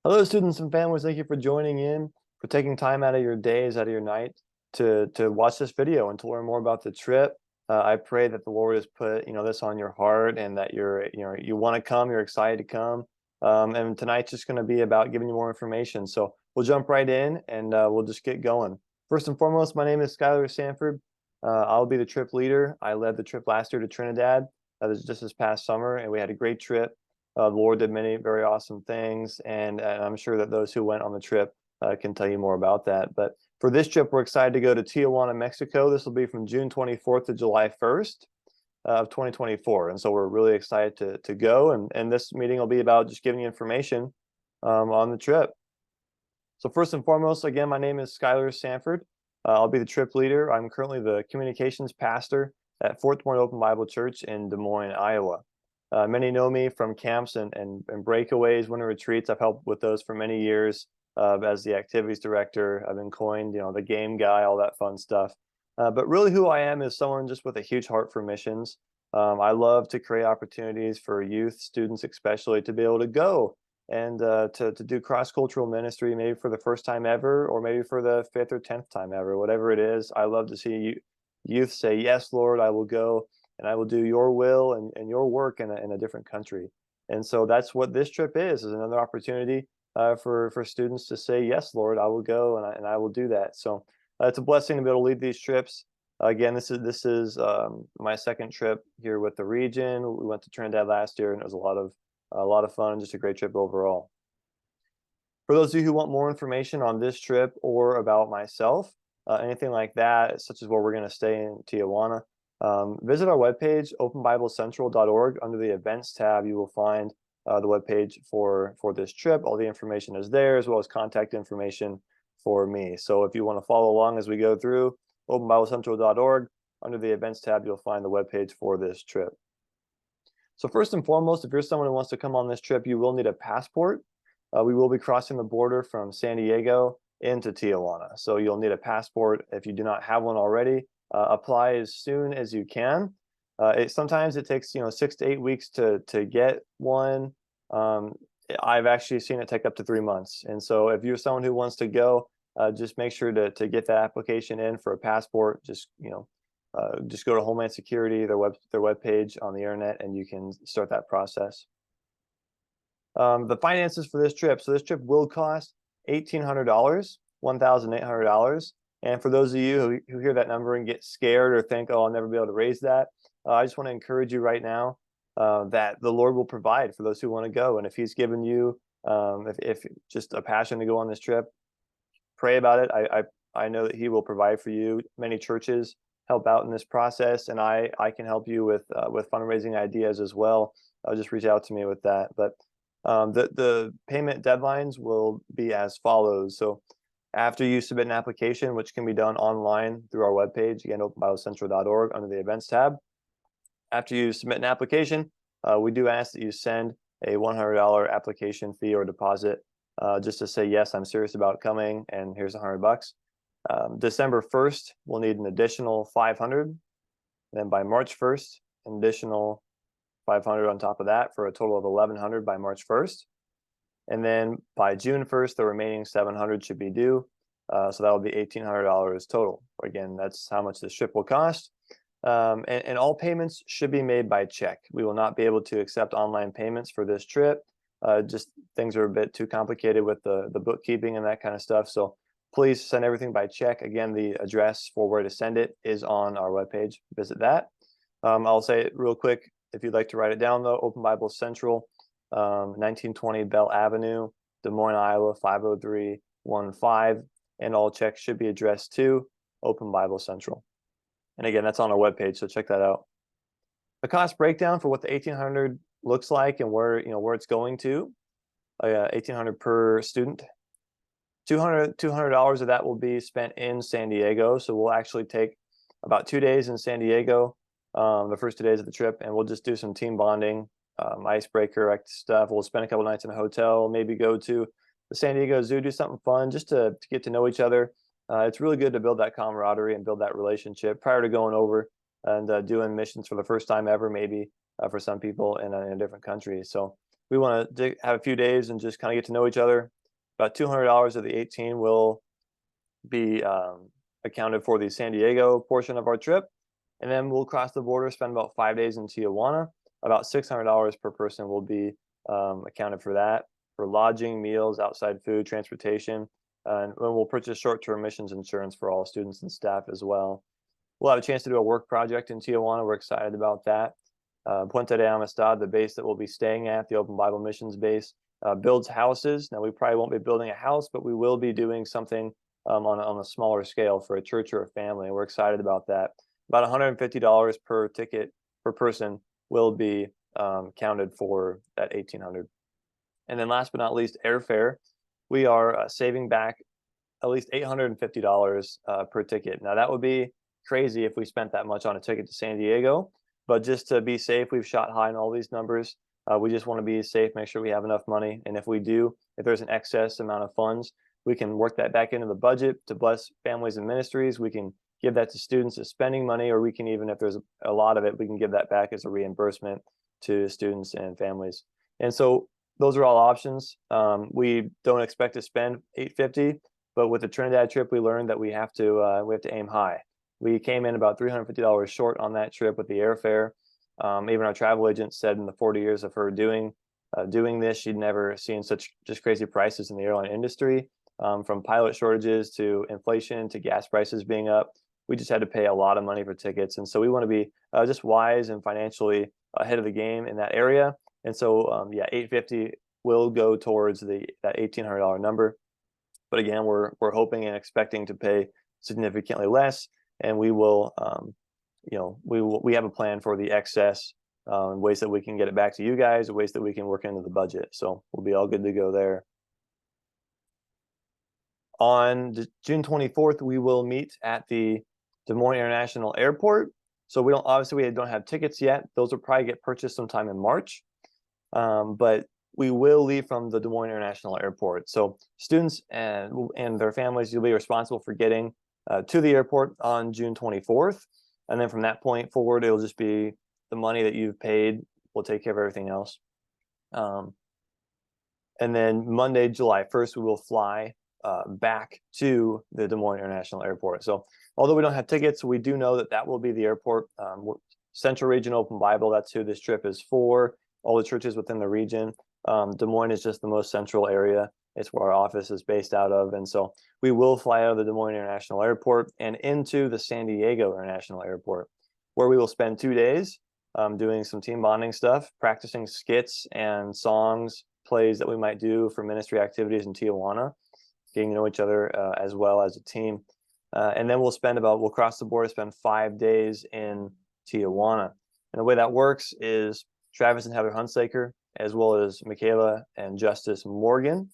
Hello, students and families. Thank you for joining in, for taking time out of your days, out of your night to watch this video and to learn more about the trip. I pray that the Lord has put this on your heart and that you want to come, you're excited to come. And tonight's just going to be about giving you more information. So we'll jump right in and we'll just get going. First and foremost, my name is Skylar Sanford. I'll be the trip leader. I led the trip last year to Trinidad, just this past summer, and we had a great trip. The Lord did many very awesome things, and I'm sure that those who went on the trip can tell you more about that. But for this trip, we're excited to go to Tijuana, Mexico. This will be from June 24th to July 1st of 2024. And so we're really excited to go. And this meeting will be about just giving you information on the trip. So first and foremost, again, my name is Skylar Sanford. I'll be the trip leader. I'm currently the communications pastor at Fort Point Open Bible Church in Des Moines, Iowa. Many know me from camps and breakaways, winter retreats. I've helped with those for many years as the activities director. I've been coined, the game guy, all that fun stuff. But really who I am is someone just with a huge heart for missions. I love to create opportunities for youth, students especially, to be able to go and to do cross-cultural ministry, maybe for the first time ever, or maybe for the 5th or 10th time ever, whatever it is. I love to see youth say, yes, Lord, I will go. And I will do your will and your work in a different country. And so that's what this trip is another opportunity for students to say, yes, Lord, I will go and I will do that. So it's a blessing to be able to lead these trips. Again, this is my second trip here with the region. We went to Trinidad last year, and it was a lot of fun, just a great trip overall. For those of you who want more information on this trip or about myself, anything like that, such as where we're going to stay in Tijuana, visit our webpage, openbiblecentral.org. Under the events tab, you will find the webpage for this trip. All the information is there, as well as contact information for me. So if you want to follow along as we go through, openbiblecentral.org, under the events tab, you'll find the webpage for this trip. So first and foremost, if you're someone who wants to come on this trip, you will need a passport. We will be crossing the border from San Diego into Tijuana. So you'll need a passport if you do not have one already. Apply as soon as you can. Sometimes it takes 6 to 8 weeks to get one. I've actually seen it take up to 3 months. And so if you're someone who wants to go, just make sure to get that application in for a passport. Just go to Homeland Security, their webpage on the internet, and you can start that process. The finances for this trip. So this trip will cost $1,800, $1,800. And for those of you who hear that number and get scared or think, oh, I'll never be able to raise that, I just want to encourage you right now that the Lord will provide for those who want to go. And if He's given you, if just a passion to go on this trip, pray about it. I know that He will provide for you. Many churches help out in this process, and I can help you with fundraising ideas as well. Just reach out to me with that. But the payment deadlines will be as follows. So after you submit an application, which can be done online through our webpage, again, openbiblecentral.org, under the events tab. After you submit an application, we do ask that you send a $100 application fee or deposit just to say, yes, I'm serious about coming, and here's $100. December 1st, we'll need an additional $500. Then by March 1st, an additional $500 on top of that, for a total of $1,100 by March 1st. And then by June 1st, the remaining $700 should be due. So that will be $1,800 total. Again, that's how much this trip will cost. And all payments should be made by check. We will not be able to accept online payments for this trip. Just things are a bit too complicated with the bookkeeping and that kind of stuff. So please send everything by check. Again, the address for where to send it is on our webpage. Visit that. I'll say it real quick. If you'd like to write it down, though, Open Bible Central, 1920 Bell Avenue, Des Moines, Iowa, 50315. And all checks should be addressed to Open Bible Central. And again, that's on our webpage, so check that out. The cost breakdown for what the $1,800 looks like and where it's going to. $1,800 per student. $200 of that will be spent in San Diego. So we'll actually take about 2 days in San Diego, the first 2 days of the trip, and we'll just do some team bonding, icebreaker stuff. We'll spend a couple nights in a hotel, maybe go to the San Diego Zoo, do something fun just to get to know each other. It's really good to build that camaraderie and build that relationship prior to going over and doing missions for the first time ever, maybe for some people in a different country. So we want to have a few days and just kind of get to know each other. About $200 of the 18 will be accounted for the San Diego portion of our trip. And then we'll cross the border, spend about 5 days in Tijuana. About $600 per person will be accounted for that, for lodging, meals, outside food, transportation. And we'll purchase short-term missions insurance for all students and staff as well. We'll have a chance to do a work project in Tijuana. We're excited about that. Puente de Amistad, the base that we'll be staying at, the Open Bible Missions base, builds houses. Now, we probably won't be building a house, but we will be doing something on a smaller scale for a church or a family. And we're excited about that. About $150 per ticket per person will be counted for that 1,800. And then last but not least, airfare. We are saving back at least $850 per ticket. Now, that would be crazy if we spent that much on a ticket to San Diego, but just to be safe, we've shot high in all these numbers. We just want to be safe, make sure we have enough money. And if we do, if there's an excess amount of funds, we can work that back into the budget to bless families and ministries. We can give that to students as spending money, or we can even, if there's a lot of it, we can give that back as a reimbursement to students and families. And so those are all options. We don't expect to spend $850, but with the Trinidad trip, we learned that we have to aim high. We came in about $350 short on that trip with the airfare. Even our travel agent said in the 40 years of her doing this, she'd never seen such just crazy prices in the airline industry, from pilot shortages to inflation to gas prices being up. We just had to pay a lot of money for tickets. And so we want to be just wise and financially ahead of the game in that area. And so, yeah, $850 will go towards that $1,800 number. But again, we're hoping and expecting to pay significantly less. And we will, we have a plan for the excess, ways that we can get it back to you guys, ways that we can work into the budget. So we'll be all good to go there. On June 24th, we will meet at the Des Moines International Airport. So we don't have tickets yet. Those will probably get purchased sometime in March. But we will leave from the Des Moines International Airport. So students and their families, you'll be responsible for getting to the airport on June 24th. And then from that point forward, it'll just be the money that you've paid will take care of everything else. And then Monday, July 1st, we will fly back to the Des Moines International Airport. So although we don't have tickets, we do know that will be the airport. Central Region Open Bible, that's who this trip is for. All the churches within the region. Des Moines is just the most central area. It's where our office is based out of. And so we will fly out of the Des Moines International Airport and into the San Diego International Airport, where we will spend 2 days doing some team bonding stuff, practicing skits and songs, plays that we might do for ministry activities in Tijuana, getting to know each other as well as a team. And then we'll cross the border, spend 5 days in Tijuana. And the way that works is Travis and Heather Hunsaker, as well as Michaela and Justice Morgan,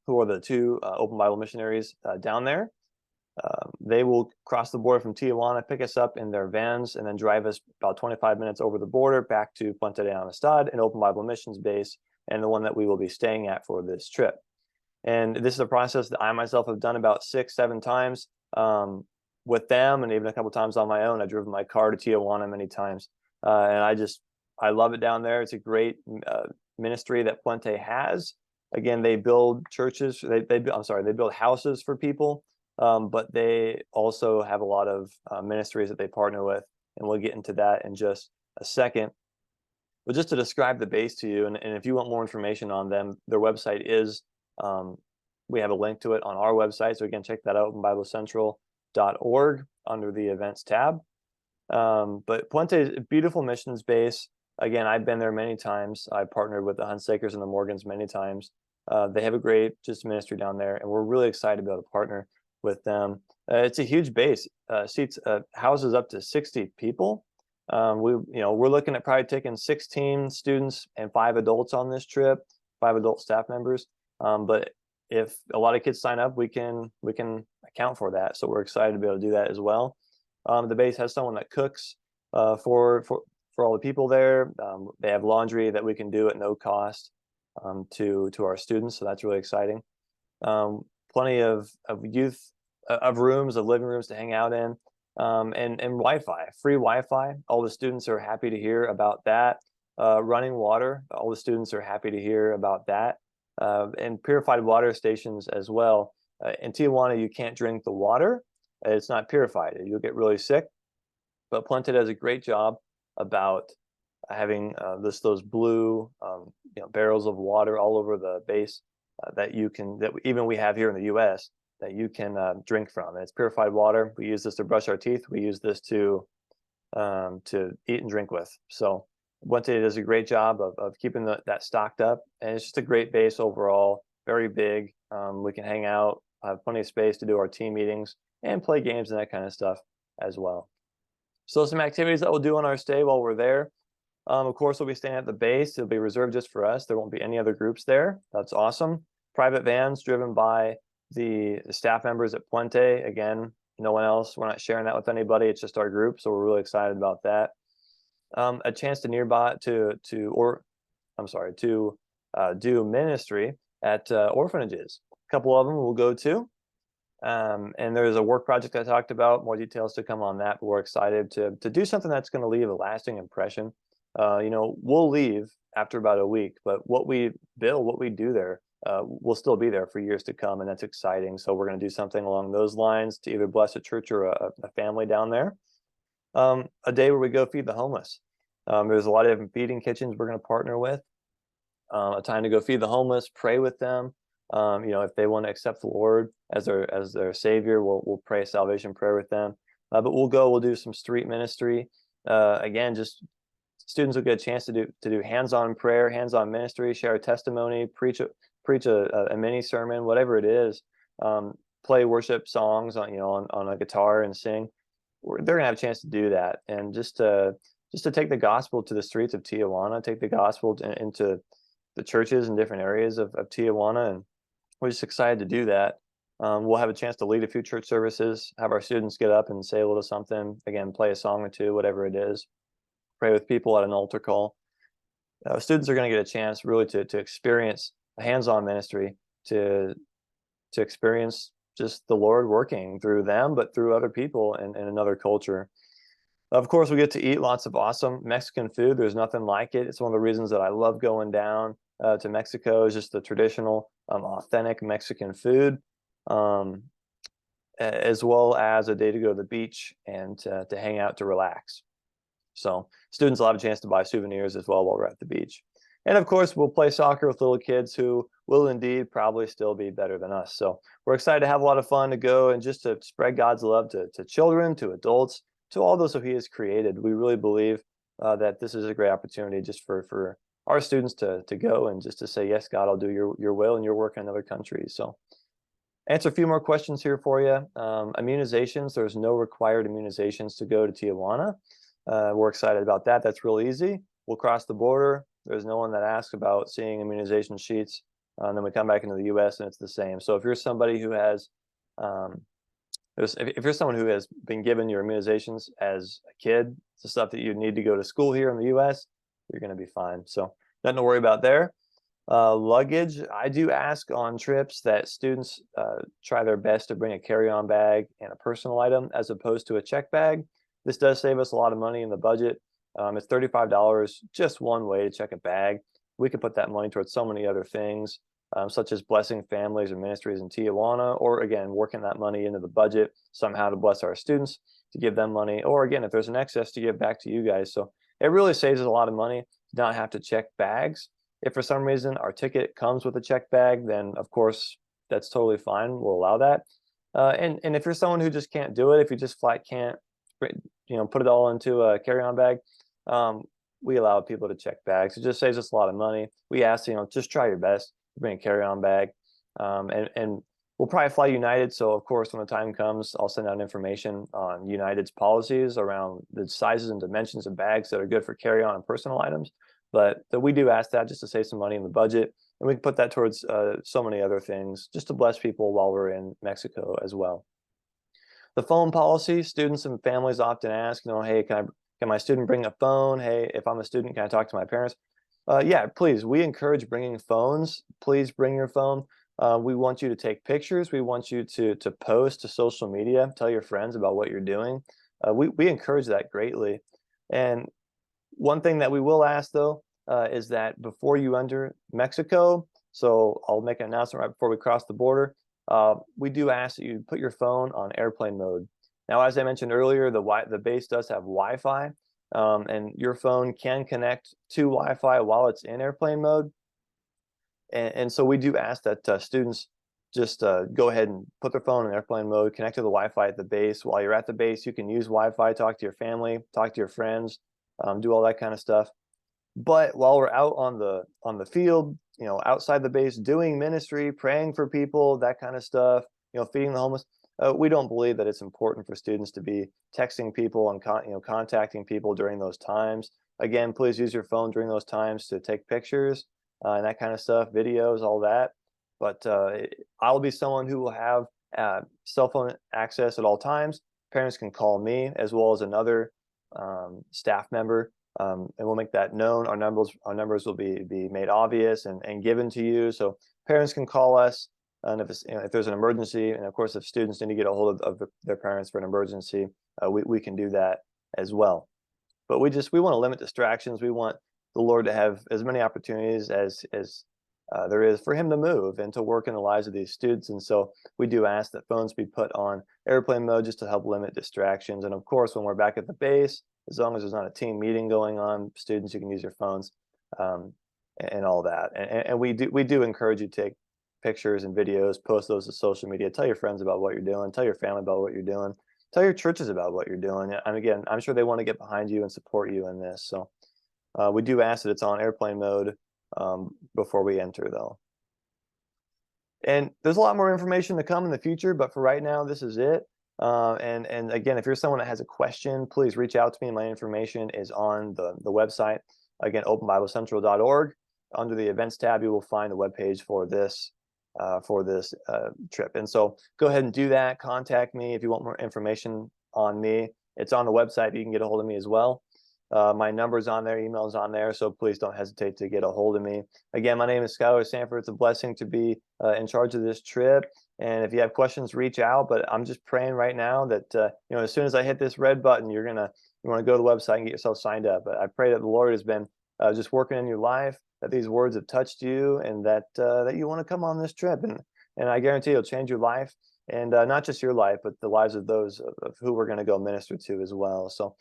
who are the two Open Bible missionaries down there. They will cross the border from Tijuana, pick us up in their vans, and then drive us about 25 minutes over the border back to Puente de Amistad, an Open Bible missions base, and the one that we will be staying at for this trip. And this is a process that I myself have done about 6-7 times with them, and even a couple times on my own. I've driven my car to Tijuana many times, and I love it down there. It's a great ministry that Puente has. Again, they build churches. They build houses for people, but they also have a lot of ministries that they partner with, and we'll get into that in just a second. But just to describe the base to you, and if you want more information on them, their website is, we have a link to it on our website. So again, check that out, openbiblecentral.org under the events tab. But Puente is a beautiful missions base. Again, I've been there many times. I partnered with the Hunsakers and the Morgans many times. They have a great just ministry down there, and we're really excited to be able to partner with them. It's a huge base. Seats houses up to 60 people. We're looking at probably taking 16 students and 5 adults on this trip, 5 adult staff members. But if a lot of kids sign up, we can account for that. So we're excited to be able to do that as well. The base has someone that cooks for all the people there. They have laundry that we can do at no cost to our students, so that's really exciting. Plenty of youth of rooms, of living rooms to hang out in, and Wi-Fi, free Wi-Fi. All the students are happy to hear about that. running water. All the students are happy to hear about that. And purified water stations as well. In Tijuana, you can't drink the water. It's not purified. You'll get really sick. But Puente does a great job about having those blue barrels of water all over the base that even we have here in the U.S. that you can drink from. And it's purified water. We use this to brush our teeth. We use this to eat and drink with. So Puente does a great job of keeping that stocked up, and it's just a great base overall. Very big. We can hang out, have plenty of space to do our team meetings and play games and that kind of stuff as well. So some activities that we'll do on our stay while we're there. Of course, we'll be staying at the base. It'll be reserved just for us. There won't be any other groups there. That's awesome. Private vans driven by the staff members at Puente. Again, no one else. We're not sharing that with anybody. It's just our group. So we're really excited about that. A chance to do ministry at orphanages. A couple of them we'll go to. And there's a work project I talked about, more details to come on that, but we're excited to do something that's going to leave a lasting impression. We'll leave after about a week, but what we build, what we do there, will still be there for years to come, and that's exciting. So we're going to do something along those lines to either bless a church or a family down there. A day where we go feed the homeless. There's a lot of different feeding kitchens we're going to partner with. A time to go feed the homeless, pray with them. If they want to accept the Lord as their Savior, we'll pray a salvation prayer with them. But we'll do some street ministry. Again, just students will get a chance to do hands-on prayer, hands-on ministry, share a testimony, preach a mini sermon, whatever it is. Play worship songs on a guitar and sing. They're gonna have a chance to do that, and just to take the gospel to the streets of Tijuana, take the gospel into the churches in different areas of Tijuana, and we're just excited to do that. We'll have a chance to lead a few church services, have our students get up and say a little something, again, play a song or two, whatever it is, pray with people at an altar call. Students are going to get a chance really to experience a hands-on ministry, to experience just the Lord working through them, but through other people in another culture. Of course, we get to eat lots of awesome Mexican food. There's nothing like it. It's one of the reasons that I love going down to Mexico, is just the traditional, authentic Mexican food, as well as a day to go to the beach and to hang out, to relax. So students will have a chance to buy souvenirs as well while we're at the beach. And of course, we'll play soccer with little kids who will indeed probably still be better than us. So we're excited to have a lot of fun, to go and just to spread God's love to children, to adults, to all those who He has created. We really believe that this is a great opportunity just for our students to go and just to say, yes, God, I'll do your will and your work in other countries. So answer a few more questions here for you. Immunizations, there's no required immunizations to go to Tijuana. We're excited about that. That's real easy. We'll cross the border. There's no one that asks about seeing immunization sheets. And then we come back into the U.S. and it's the same. So if you're somebody who has, if you're someone who has been given your immunizations as a kid, it's the stuff that you need to go to school here in the U.S., you're going to be fine. So nothing to worry about there. Luggage, I do ask on trips that students try their best to bring a carry-on bag and a personal item as opposed to a check bag. This does save us a lot of money in the budget. It's $35 just one way to check a bag. We could put that money towards so many other things, such as blessing families and ministries in Tijuana, or again, working that money into the budget somehow to bless our students, to give them money, or again, if there's an excess, to give back to you guys. So it really saves us a lot of money to not have to check bags. If for some reason our ticket comes with a check bag, then of course that's totally fine. We'll allow that. And if you're someone who just can't do it, if you just flat can't, put it all into a carry-on bag, we allow people to check bags. It just saves us a lot of money. We ask, just try your best to bring a carry-on bag, and we'll probably fly United. So of course, when the time comes, I'll send out information on United's policies around the sizes and dimensions of bags that are good for carry-on and personal items. But we do ask that just to save some money in the budget, and we can put that towards so many other things, just to bless people while we're in Mexico as well. The phone policy, students and families often ask, hey, can my student bring a phone? Hey, if I'm a student, can I talk to my parents? Yeah, please. We encourage bringing phones. Please bring your phone. We want you to take pictures. We want you to post to social media, tell your friends about what you're doing. We encourage that greatly. And one thing that we will ask, though, is that before you enter Mexico, so I'll make an announcement right before we cross the border, we do ask that you put your phone on airplane mode. Now, as I mentioned earlier, the base does have Wi-Fi, and your phone can connect to Wi-Fi while it's in airplane mode. And so we do ask that students just go ahead and put their phone in airplane mode, connect to the Wi-Fi at the base. While you're at the base, you can use Wi-Fi, talk to your family, talk to your friends, do all that kind of stuff. But while we're out on the field, outside the base, doing ministry, praying for people, that kind of stuff, feeding the homeless, we don't believe that it's important for students to be texting people and contacting people during those times. Again, please use your phone during those times to take pictures and that kind of stuff, videos, all that. But I'll be someone who will have cell phone access at all times. Parents can call me as well as another staff member, and we'll make that known. Our numbers will be made obvious and given to you, so parents can call us. And if there's an emergency, and of course, if students need to get a hold of their parents for an emergency, we can do that as well. But we want to limit distractions. We want the Lord to have as many opportunities as there is for Him to move and to work in the lives of these students. And so we do ask that phones be put on airplane mode just to help limit distractions. And of course, when we're back at the base, as long as there's not a team meeting going on, students, you can use your phones and all that. And we do encourage you to take pictures and videos, post those to social media, tell your friends about what you're doing, tell your family about what you're doing, tell your churches about what you're doing. And again, I'm sure they want to get behind you and support you in this. So we do ask that it's on airplane mode before we enter, though. And there's a lot more information to come in the future, but for right now, this is it. And again, if you're someone that has a question, please reach out to me. My information is on the website. Again, openbiblecentral.org. Under the events tab, you will find the webpage for this trip. And so go ahead and do that. Contact me if you want more information on me. It's on the website. You can get a hold of me as well. My number's on there, email's on there, so please don't hesitate to get a hold of me. Again, my name is Skylar Sanford. It's a blessing to be in charge of this trip. And if you have questions, reach out. But I'm just praying right now that as soon as I hit this red button, you want to go to the website and get yourself signed up. But I pray that the Lord has been just working in your life, that these words have touched you, and that you want to come on this trip. And I guarantee it'll change your life, and not just your life, but the lives of those of who we're going to go minister to as well. So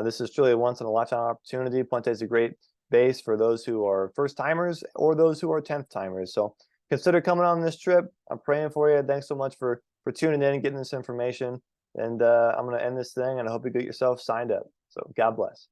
this is truly a once-in-a-lifetime opportunity. Puente is a great base for those who are first-timers or those who are 10th-timers. So consider coming on this trip. I'm praying for you. Thanks so much for tuning in and getting this information. And I'm going to end this thing, and I hope you get yourself signed up. So God bless.